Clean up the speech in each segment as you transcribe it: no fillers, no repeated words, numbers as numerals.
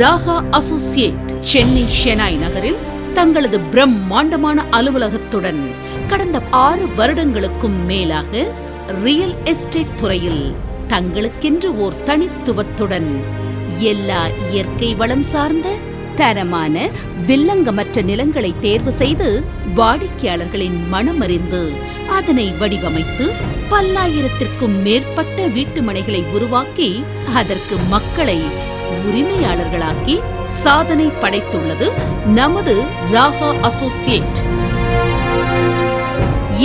Raaga associate Chennai Shenoy நகரில் தங்களது பிரம்மாண்டமான அலுவலகத்துடன் கடந்த 6 வருடங்களுக்கும் மேலாக ரியல் எஸ்டேட் துறையில் தங்களுக்கென்று ஓர் தனித்துவத்துடன் எல்லா இயற்கை வளம் சார்ந்த தரமான வில்லங்கமற்ற நிலங்களை தேர்வு செய்து வாடிக்கையாளர்களின் மனமறிந்து அதனை வடிவமைத்து பல்லாயிரத்திற்கும் மேற்பட்ட வீட்டுமனைகளை உருவாக்கி அதற்கு மக்களை உரிமையாளர்களாக்கி சாதனை படைத்துள்ளது நமது ராகா அசோசியேட்.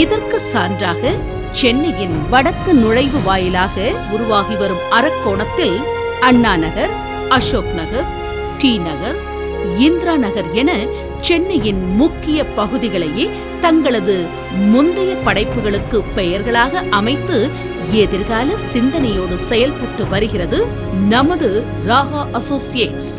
இதற்கு சான்றாக சென்னையின் வடக்கு நுழைவு வாயிலாக உருவாகி வரும் அரக்கோணத்தில் அண்ணா நகர், அசோக் நகர், டி நகர், இந்திரா நகர் என சென்னையின் முக்கிய பகுதிகளையே தங்களது முந்தைய படைப்புகளுக்கு பெயர்களாக அமைத்து எதிர்கால சிந்தனையோடு செயல்பட்டு வருகிறது நமது ராகா அசோசியேட்ஸ்.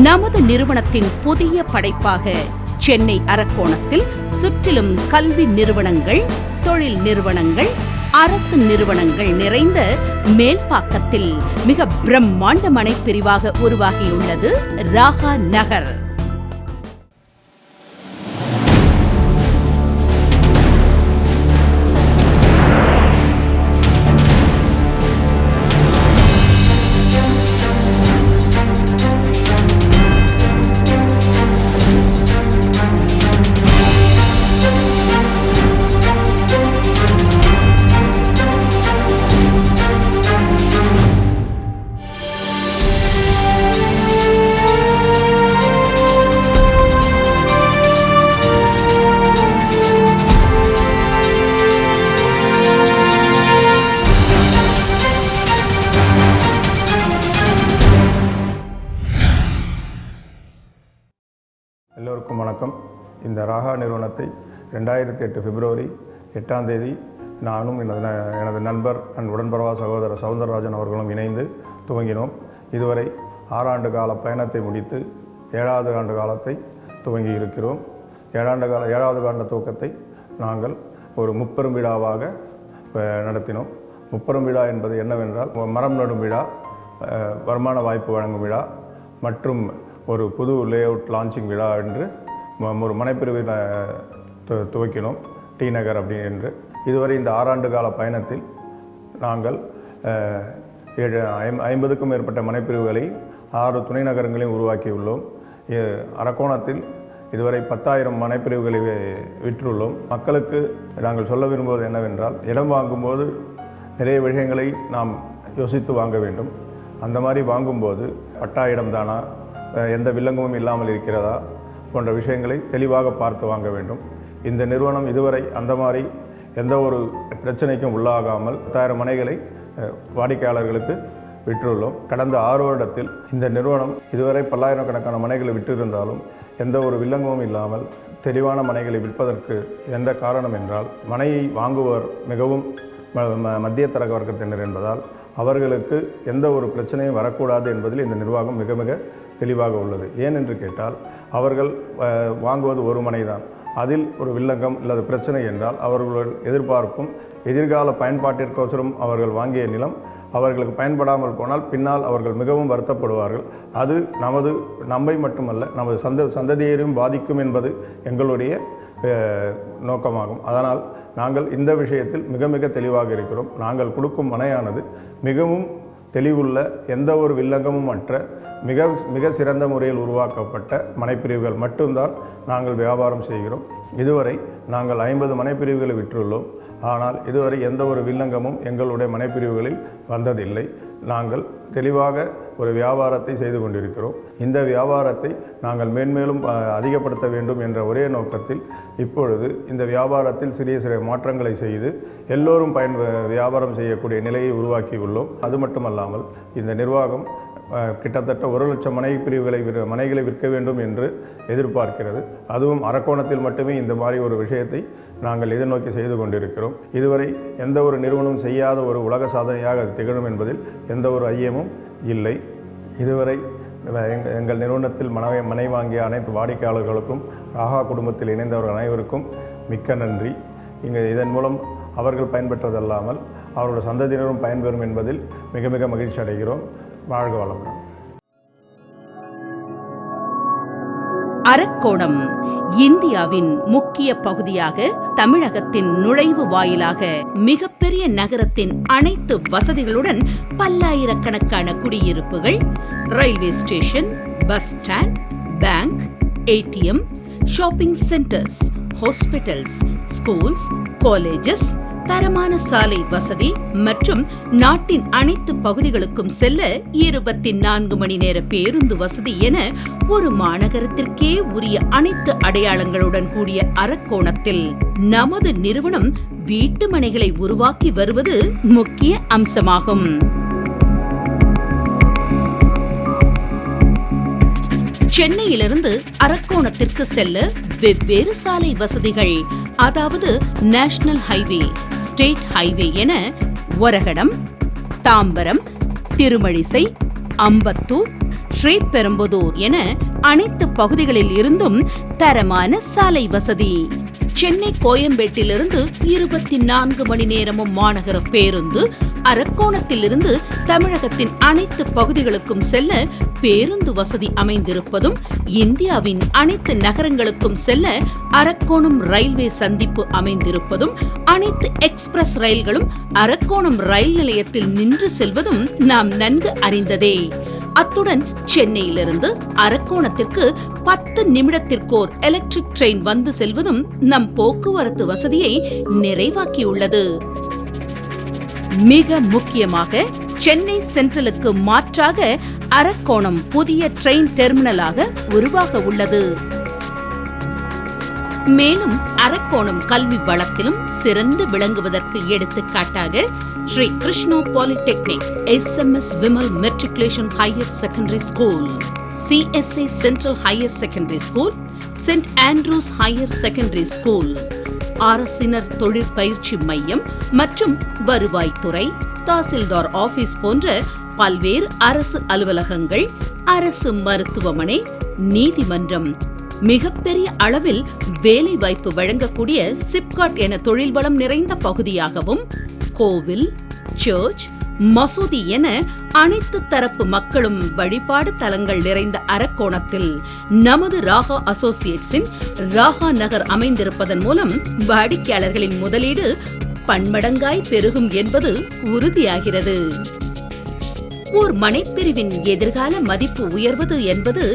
நமது நிறுவனத்தின் புதிய படைப்பாக சென்னை அரக்கோணத்தில் சுற்றிலும் கல்வி நிறுவனங்கள், தொழில் நிறுவனங்கள், அரசு நிறுவனங்கள் நிறைந்த மேல்பாக்கத்தில் மிக பிரம்மாண்ட மனை பிரிவாக உருவாகியுள்ளது ராகா நகர். எல்லோருக்கும் வணக்கம். இந்த ராகா நிறுவனத்தை 2008 பிப்ரவரி 8ஆம் தேதி நானும் எனது நண்பர் உடன்பிறவா சகோதரர் சவுந்தரராஜன் அவர்களும் இணைந்து துவங்கினோம். இதுவரை 6 ஆண்டு கால பயணத்தை முடித்து 7வது ஆண்டு காலத்தை துவங்கி இருக்கிறோம். 7வது ஆண்டு துவக்கத்தை நாங்கள் ஒரு முப்பெரும் விழாவாக நடத்தினோம். முப்பெரும் விழா என்பது என்னவென்றால் மரம் நடும் விழா, வருமான வாய்ப்பு வழங்கும் விழா மற்றும் ஒரு புது லேஅவுட் லான்ச்சிங் விழா என்று ஒரு மனைப்பிரிவை துவக்கினோம், டி நகர் அப்படி என்று. இதுவரை இந்த 6 ஆண்டு கால பயணத்தில் நாங்கள் 50க்கும் மேற்பட்ட மனைப்பிரிவுகளை 6 துணை நகரங்களையும் உருவாக்கியுள்ளோம். அரக்கோணத்தில் இதுவரை 10,000 மனைப்பிரிவுகளை விற்றுள்ளோம். மக்களுக்கு நாங்கள் சொல்ல விரும்புவது என்னவென்றால், இடம் வாங்கும்போது நிறைய விஷயங்களை நாம் யோசித்து வாங்க வேண்டும். அந்த மாதிரி வாங்கும்போது பட்டா இடம்தானா, எந்த வில்லங்கமும் இல்லாமல் இருக்கிறதா போன்ற விஷயங்களை தெளிவாக பார்த்து வாங்க வேண்டும். இந்த நிறுவனம் இதுவரை அந்த மாதிரி எந்த ஒரு பிரச்சனைக்கும் உள்ளாகாமல் 10,000 மனைகளை வாடிக்கையாளர்களுக்கு விற்றுள்ளோம். கடந்த 6 வருடத்தில் இந்த நிறுவனம் இதுவரை பல்லாயிரக்கணக்கான மனைகளை விற்றிருந்தாலும் எந்த ஒரு வில்லங்கமும் இல்லாமல் தெளிவான மனைகளை விற்பதற்கு எந்த காரணம் என்றால், மனையை வாங்குவர் மிகவும் மத்தியதர வர்க்கத்தினர் என்பதால் அவர்களுக்கு எந்த ஒரு பிரச்சனையும் வரக்கூடாது என்பதில் இந்த நிர்வாகம் மிக மிக தெளிவாக உள்ளது. ஏன் என்று கேட்டால், அவர்கள் வாங்குவது ஒரு மனை தான். அதில் ஒரு வில்லங்கம் அல்லது பிரச்சனை என்றால் அவர்கள் எதிர்பார்க்கும் எதிர்கால பயன்பாட்டிற்கோசரம் அவர்கள் வாங்கிய நிலம் அவர்களுக்கு பயன்படாமல் போனால் பின்னால் அவர்கள் மிகவும் வருத்தப்படுவார்கள். அது நம்மை மட்டுமல்ல, நமது சந்ததியரையும் பாதிக்கும் என்பது எங்களுடைய நோக்கமாகும். அதனால் நாங்கள் இந்த விஷயத்தில் மிக மிக தெளிவாக இருக்கிறோம். நாங்கள் கொடுக்கும் மனையானது மிகவும் தெளிவுள்ள, எந்த ஒரு வில்லங்கமும் அற்ற, மிக மிக சிறந்த முறையில் உருவாக்கப்பட்ட மனைப்பிரிவுகள் மட்டும்தான் நாங்கள் வியாபாரம் செய்கிறோம். இதுவரை நாங்கள் 50 மனைப்பிரிவுகளை விற்றுள்ளோம். ஆனால் இதுவரை எந்த ஒரு வில்லங்கமும் எங்களுடைய மனைப்பிரிவுகளில் வந்ததில்லை. நாங்கள் தெளிவாக ஒரு வியாபாரத்தை செய்து கொண்டிருக்கிறோம். இந்த வியாபாரத்தை நாங்கள் மேன்மேலும் அதிகப்படுத்த வேண்டும் என்ற ஒரே நோக்கத்தில் இப்பொழுது இந்த வியாபாரத்தில் சிறிய சிறிய மாற்றங்களை செய்து எல்லோரும் வியாபாரம் செய்யக்கூடிய நிலையை உருவாக்கியுள்ளோம். அது மட்டுமல்லாமல் இந்த நிர்வாகம் கிட்டத்தட்ட 1,00,000 மனைகளை விற்க வேண்டும் என்று எதிர்பார்க்கிறது. அதுவும் அரக்கோணத்தில் மட்டுமே இந்த மாதிரி ஒரு விஷயத்தை நாங்கள் எதிர்நோக்கி செய்து கொண்டிருக்கிறோம். இதுவரை எந்த ஒரு நிறுவனமும் செய்யாத ஒரு உலக சாதனையாக அது திகழும் என்பதில் எந்த ஒரு ஐயமும் இல்லை. இதுவரை எங்கள் நிறுவனத்தில் மனை வாங்கிய அனைத்து வாடிக்கையாளர்களுக்கும் ராகா குடும்பத்தில் இணைந்தவர்கள் அனைவருக்கும் மிக்க நன்றி. இதன் மூலம் அவர்கள் பயன்பெற்றதல்லாமல் அவருடைய சந்ததியினரும் பயன்பெறும் என்பதில் மிக மிக மகிழ்ச்சி அடைகிறோம். வாழ்க வளமுடன். அரக்கோணம் இந்தியாவின் முக்கிய பகுதியாக, தமிழகத்தின் நுழைவு வாயிலாக, மிகப்பெரிய நகரத்தின் அனைத்து வசதிகளுடன் பல்லாயிரக்கணக்கான குடியிருப்புகள், railway station, bus stand, bank, ATM, shopping centres, hospitals, schools, colleges, தரமான சாலை வசதி மற்றும் நாட்டின் அனைத்து பகுதிகளுக்கும் செல்ல 24 மணி நேர பேருந்து வசதி என ஒரு மாநகரத்திற்கே உரிய அனைத்து அடையாளங்களுடன் கூடிய அரக்கோணத்தில் நமது நிறுவனம் வீட்டு மனைகளை உருவாக்கி வருவது முக்கிய அம்சமாகும். சென்னையிலிருந்து அரக்கோணத்திற்கு செல்ல வெவ்வேறு சாலை வசதிகள், அதாவது நேஷனல் ஹைவே, ஸ்டேட் ஹைவே என ஒரகடம், தாம்பரம், திருமழிசை, அம்பத்தூர், ஸ்ரீபெரும்புதூர் என அனைத்து பகுதிகளில் இருந்தும் தரமான சாலை வசதி. சென்னை கோயம்பேட்டிலிருந்து 24 மணி நேரமும் மாநகர பேருந்து, அரக்கோணத்திலிருந்து தமிழகத்தின் அனைத்து பகுதிகளுக்கும் செல்ல பேருந்து வசதி அமைந்திருப்பதும், இந்தியாவின் அனைத்து நகரங்களுக்கும் செல்ல அரக்கோணம் ரயில்வே சந்திப்பு அமைந்திருப்பதும், அனைத்து எக்ஸ்பிரஸ் ரயில்களும் அரக்கோணம் ரயில் நிலையத்தில் நின்று செல்வதும் நாம் நன்கு அறிந்ததே. அத்துடன் சென்னையிலிருந்து அரக்கோணத்திற்கு 10 நிமிடத்திற்கோர் எலக்ட்ரிக் ட்ரெயின் வந்து செல்வதும் நம் போக்குவரத்து வசதியை நிறைவாக்கியுள்ளது. மிக முக்கியமாக சென்னை சென்ட்ரலுக்கு மாற்றாக அரக்கோணம் புதிய ட்ரெயின் டெர்மினலாக உருவாக உள்ளது. மேலும் அரக்கோணம் கல்வி வளத்திலும் சிறந்து விளங்குவதற்கு எடுத்துக்காட்டாக Shri Krishna polytechnic, SMS Vimal matriculation higher secondary school, CSA central higher secondary school, St Andrews higher secondary school, அரசினர் தொழிற்பயிற்சி மையம் மற்றும் வருவாய்த்துறை, தாசில்தார் ஆபீஸ் போன்ற பல்வேறு அரசு அலுவலகங்கள், அரசு மருத்துவமனை, நீதிமன்றம், மிகப்பெரிய அளவில் வேலை வாய்ப்பு வழங்கக்கூடிய சிப்காட் என தொழில் வளம் நிறைந்த பகுதியாகவும், கோவில், சர்ச், மசூதி என அனைத்து தரப்பு மக்களும் வழிபாடு தலங்கள் நிறைந்த அரக்கோணத்தில் நமது ராகா அசோசியேட்ஸின் ராகா நகர் அமைந்திருப்பதன் மூலம் வாடிக்கையாளர்களின் முதலீடு பன்மடங்காய் பெருகும் என்பது உறுதியாகிறது. ஓர் மனைப்பிரிவின் எதிர்கால மதிப்பு உயர்வது என்பது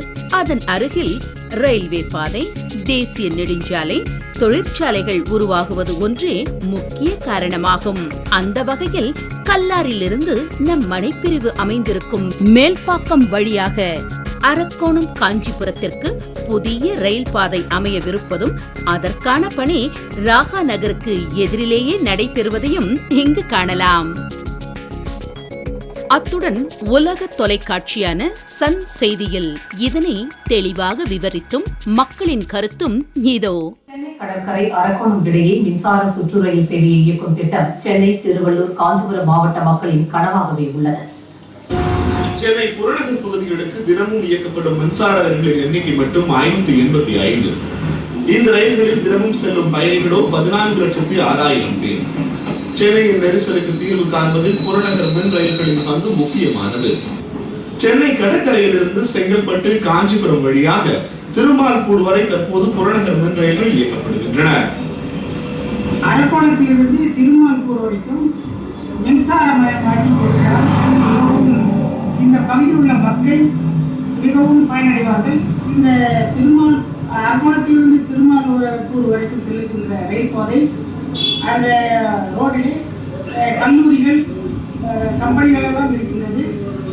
அதன் அருகில் ரயில்வே பாதை, தேசிய நெடுஞ்சாலை, தொழிற்சாலைகள் உருவாகுவது ஒன்றே முக்கிய காரணமாகும். அந்த வகையில் கல்லாரிலிருந்து நம் மனைப்பிரிவு அமைந்திருக்கும் மேல்பாக்கம் வழியாக அரக்கோணம் காஞ்சிபுரத்திற்கு புதிய ரயில் பாதை அமையவிருப்பதும், அதற்கான பணி ராகா நகருக்கு எதிரிலேயே நடைபெறுவதையும் இங்கு காணலாம். அத்துடன் உலக தொலைக்காட்சியான சன் செய்தியில் இதனை தெளிவாக விவரித்தும் மக்களின் கருத்தும் இதோ. சென்னை கடற்கரை அரக்கோணம் இடையே மின்சார சுற்று ரயில் சேவையை இயக்கும் திட்டம் சென்னை, திருவள்ளூர், காஞ்சிபுரம் மாவட்ட மக்களின் கனவாகவே உள்ளது. சென்னை புறநகர் பகுதிகளுக்கு தினமும் இயக்கப்படும் மின்சார ரயில்களின் எண்ணிக்கை மட்டும் 585. இந்த ரயில்களில் தினமும் செல்லும் பயணிகளோ 14,06,000 பேர். சென்னையின் நெரிசலுக்கு தீர்வு காண்பதில் புறநகர் மின் ரயில்களின் பங்கு முக்கியமானது. சென்னை கடற்கரையிலிருந்து செங்கல்பட்டு, காஞ்சிபுரம் வழியாக திருமால்பூர் வரை தற்போது புறநகர் மின் ரயில்கள் இயக்கப்படுகின்றன. அரக்கோணத்திலிருந்து திருமால்பூர் வரைக்கும் மின்சாரமயமாக்கி கொடுத்தால் இந்த பகுதியில் உள்ள மக்கள் மிகவும் பயனடைவார்கள். இந்த அரக்கோணத்திலிருந்து திருமால்பூர் வரைக்கும் செல்லுகின்ற ரயில் பாதை, அந்த ரோடிலே கல்லூரிகள், கம்பெனிகள் எல்லாம் இருக்கின்றது.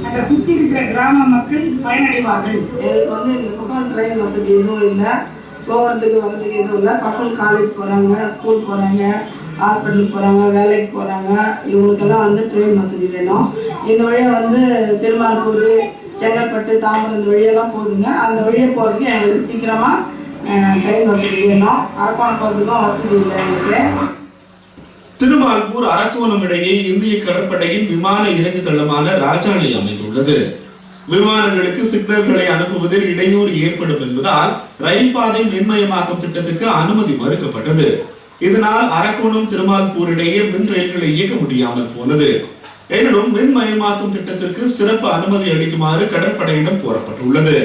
அதை சுற்றி இருக்கிற கிராம மக்கள் பயனடைவார்கள். எங்களுக்கு வந்து இந்த பக்கம் ட்ரெயின் வசதி எதுவும் இல்லை, போகிறதுக்கு வரதுக்கு எதுவும் இல்லை. பசங்க காலேஜ் போகிறாங்க, ஸ்கூல் போகிறாங்க, ஹாஸ்பிட்டலுக்கு போகிறாங்க, வேலைக்கு போகிறாங்க. இவங்களுக்கெல்லாம் வந்து ட்ரெயின் வசதி வேணும். இந்த வழியாக வந்து திருமால்பூர், செங்கல்பட்டு தாம்பரம் இந்த வழியெல்லாம் போகுதுங்க. அந்த வழியை போகிறதுக்கு எங்களுக்கு சீக்கிரமாக ட்ரெயின் வசதி வேணும். அரக்கோணம் போகிறதுக்கும் வசதி இல்லை எங்களுக்கு. திருமால்பூர் அரக்கோணம் இடையே இந்திய கடற்படையின் விமான இறங்கு தளமான ராஜாளி அமைந்துள்ளது. விமானங்களுக்கு சிக்னல்களை அனுப்புவதில் இடையூறு ஏற்படும் என்பதால் ரயில் பாதை மின்மயமாக்கும் திட்டத்துக்கு அனுமதி மறுக்கப்பட்டது. இதனால் அரக்கோணம் திருமால்பூர் இடையே மின் ரயில்களை இயக்க முடியாமல் போனது. எனினும் மின்மயமாக்கும் திட்டத்திற்கு சிறப்பு அனுமதி அளிக்குமாறு கடற்படையிடம் கோரப்பட்டுள்ளது.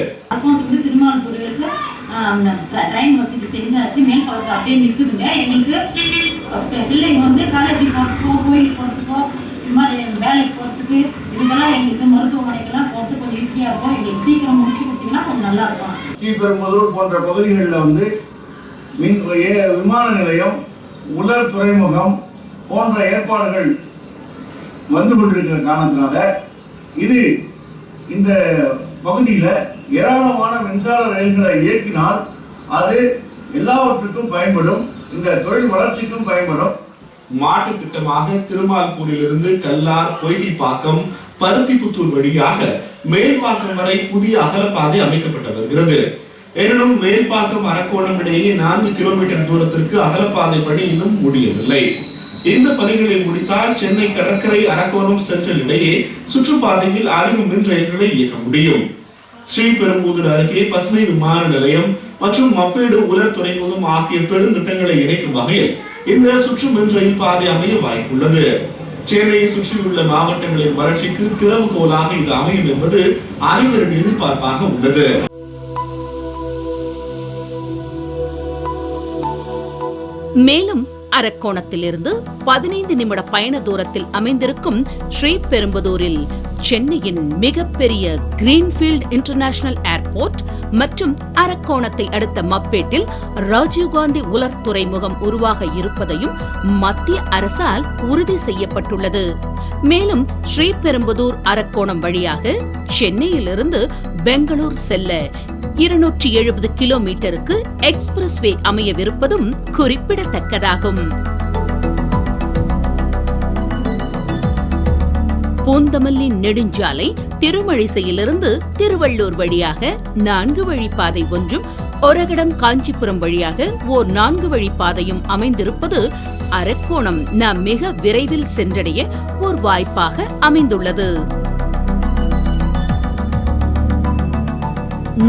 ட்ரெயின் வசதி செஞ்சாச்சு, மேல் பக்கத்தில் அப்படியே நிற்குதுங்க. எங்களுக்கு பிள்ளைங்க வந்து காலேஜுக்கு போகிறதுக்கோ கோயிலுக்கு போகிறதுக்கோ இது மாதிரி வேலைக்கு போகிறதுக்கு இதுக்கெல்லாம் எங்களுக்கு மருத்துவமனைக்கெல்லாம் போகிறது கொஞ்சம் ஈஸியாக இருக்கும். எங்களுக்கு சீக்கிரம் முடிச்சு கொடுத்தீங்கன்னா கொஞ்சம் நல்லா இருக்கும். ஸ்ரீபெரும்புதூர் போன்ற பகுதிகளில் வந்து விமான நிலையம், உலர் துறைமுகம் போன்ற ஏற்பாடுகள் வந்து கொண்டிருக்கிற காரணத்தினால இது இந்த பகுதியில் ஏராளமான மின்சார ரயில்களை இயக்கினால் அது எல்லாவற்றுக்கும் பயன்படும், இந்த தொழில் வளர்ச்சிக்கும் பயன்படும். மாற்று திட்டமாக திருமால்பூரிலிருந்து கல்லார், பொய்கைப்பாக்கம், பருத்திப்புத்தூர் வழியாக மேல்பாக்கம் வரை புதிய அகலப்பாதை அமைக்கப்பட்டு வருகிறது. எனினும் மேல்பாக்கம் அரக்கோணம் இடையே 4 கிலோமீட்டர் தூரத்திற்கு அகலப்பாதை பணி இன்னும் முடியவில்லை. இந்த பணிகளை முடித்தால் சென்னை கடற்கரை அரக்கோணம் சென்ட்ரல் இடையே சுற்றுப்பாதையில் அதிக மின் ரயில்களை இயக்க முடியும். ஸ்ரீபெரும்புதூர் அருகே பசுமை விமான நிலையம் மற்றும் மப்பேடு உலர் துறைமுகம் ஆகிய பெருந்திட்டங்களை இணைக்கும் வகையில் இந்த சுற்று மின் ரயில் பாதை அமைய வாய்ப்புள்ளது. சென்னையை சுற்றியுள்ள மாவட்டங்களின் வளர்ச்சிக்கு திறவுகோலாக இது அமையும் என்பது அனைவரின் எதிர்பார்ப்பாக உள்ளது. மேலும் அரக்கோணத்திலிருந்து 15 நிமிட பயண தூரத்தில் அமைந்திருக்கும் ஸ்ரீபெரும்புதூரில் சென்னையின் மிகப்பெரிய கிரீன்ஃபீல்ட் இன்டர்நேஷனல் ஏர்போர்ட் மற்றும் அரக்கோணத்தை அடுத்த மப்பேட்டில் ராஜீவ்காந்தி உலர் துறைமுகம் உருவாக இருப்பதையும் மத்திய அரசால் உறுதி செய்யப்பட்டுள்ளது. மேலும் ஸ்ரீபெரும்புதூர் அரக்கோணம் வழியாக சென்னையிலிருந்து பெங்களூர் செல்ல 270 கிலோமீட்டருக்கு எக்ஸ்பிரஸ் வே அமையவிருப்பதும் குறிப்பிடத்தக்கதாகும். பூந்தமல்லி நெடுஞ்சாலை திருமழிசையிலிருந்து திருவள்ளூர் வழியாக 4 வழிப்பாதை ஒன்றும், ஒரகடம் காஞ்சிபுரம் வழியாக ஓர் 4 வழிப்பாதையும் அமைந்திருப்பது அரக்கோணம் நாம் மிக விரைவில் சென்றடைய ஓர் வாய்ப்பாக அமைந்துள்ளது.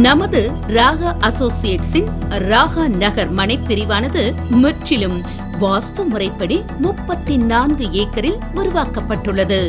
நமது ராகா அசோசியேட்ஸின் ராகா நகர் மனைப்பிரிவானது முற்றிலும் வாஸ்து முறைப்படி 34 ஏக்கரில் உருவாக்கப்பட்டுள்ளது.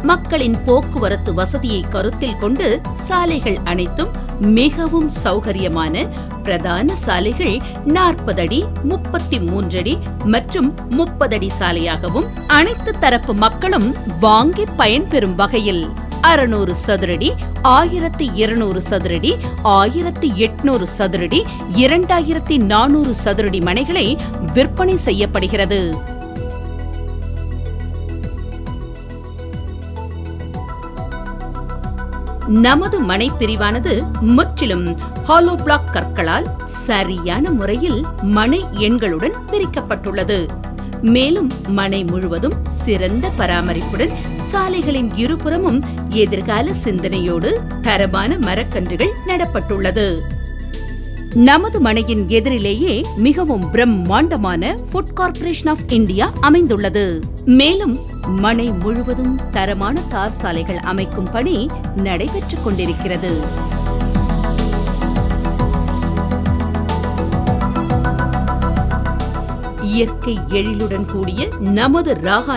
மக்களின் போக்குவரத்து வசதியை கருத்தில் கொண்டு சாலைகள் அனைத்தும் மிகவும் சௌகரியமான பிரதான சாலைகள் 40 அடி, 33 அடி மற்றும் 30 அடி சாலையாகவும் அனைத்து தரப்பு மக்களும் வாங்கி பயன்பெறும் வகையில் 600 சதுரடி, 1200 சதுரடி, 1800 சதுரடி, 2400 சதுரடி மனைகளை விற்பனை செய்யப்படுகிறது. நமது மனை பிரிவானது முற்றிலும் ஹாலோ பிளாக் கற்களால் சரியான முறையில் மனை எண்களுடன் பிரிக்கப்பட்டுள்ளது. மேலும் மனை முழுவதும் சிறந்த பராமரிப்புடன் சாலைகளின் இருபுறமும் எதிர்கால சிந்தனையோடு தரமான மரக்கன்றுகள் நடப்பட்டுள்ளது. நமது மனையின் எதிரிலேயே மிகவும் பிரம்மாண்டமான ஃபுட் கார்ப்பரேஷன் ஆஃப் இந்தியா அமைந்துள்ளது. மேலும் மனை முழுவதும் தரமான தார் சாலைகள் அமைக்கும் பணி நடைபெற்றுக் கொண்டிருக்கிறது. இயற்கை எழிலுடன் கூடிய நமது ராகா